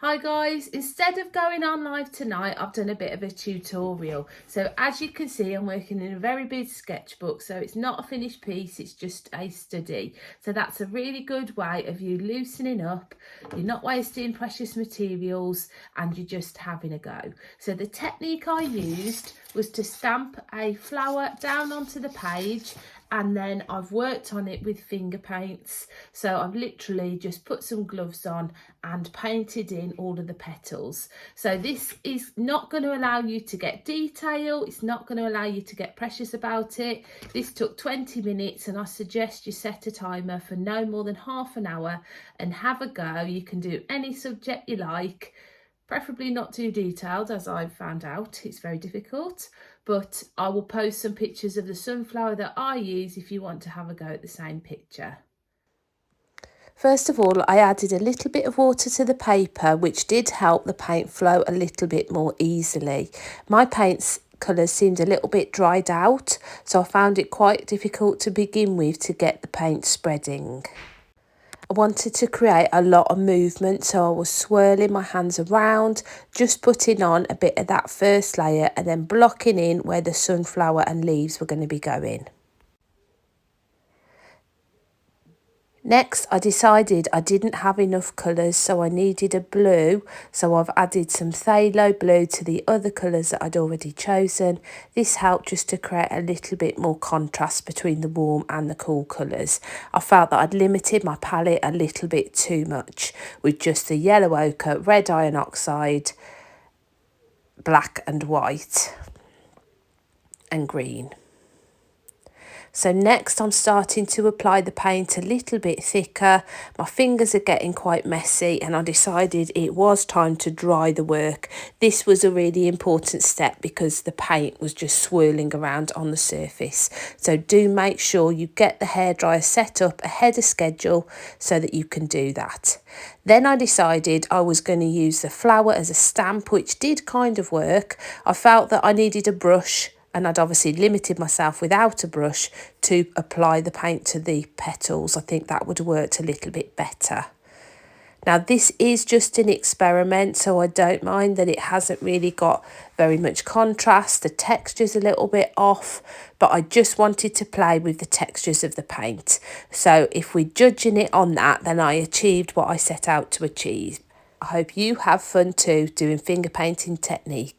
Hi guys, instead of going on live tonight, I've done a bit of a tutorial. So as you can see, I'm working in a very big sketchbook, so it's not a finished piece, it's just a study. So that's a really good way of you loosening up, you're not wasting precious materials, and you're just having a go. So the technique I used was to stamp a flower down onto the page, and then I've worked on it with finger paints. So I've literally just put some gloves on and painted in all of the petals. So this is not going to allow you to get detail, it's not going to allow you to get precious about it. This took 20 minutes and I suggest you set a timer for no more than half an hour and have a go. You can do any subject you like, preferably not too detailed, as I've found out it's very difficult, but I will post some pictures of the sunflower that I use if you want to have a go at the same picture. First of all, I added a little bit of water to the paper, which did help the paint flow a little bit more easily. My paint's colours seemed a little bit dried out, so I found it quite difficult to begin with to get the paint spreading. I wanted to create a lot of movement, so I was swirling my hands around, just putting on a bit of that first layer and then blocking in where the sunflower and leaves were going to be going. Next, I decided I didn't have enough colours, so I needed a blue. So I've added some phthalo blue to the other colours that I'd already chosen. This helped just to create a little bit more contrast between the warm and the cool colours. I felt that I'd limited my palette a little bit too much with just the yellow ochre, red iron oxide, black and white and green. So next I'm starting to apply the paint a little bit thicker. My fingers are getting quite messy and I decided it was time to dry the work. This was a really important step because the paint was just swirling around on the surface. So do make sure you get the hairdryer set up ahead of schedule so that you can do that. Then I decided I was going to use the flower as a stamp, which did kind of work. I felt that I needed a brush, and I'd obviously limited myself without a brush to apply the paint to the petals. I think that would have worked a little bit better. Now this is just an experiment, so I don't mind that it hasn't really got very much contrast. The texture's a little bit off, but I just wanted to play with the textures of the paint. So if we're judging it on that, then I achieved what I set out to achieve. I hope you have fun too doing finger painting technique.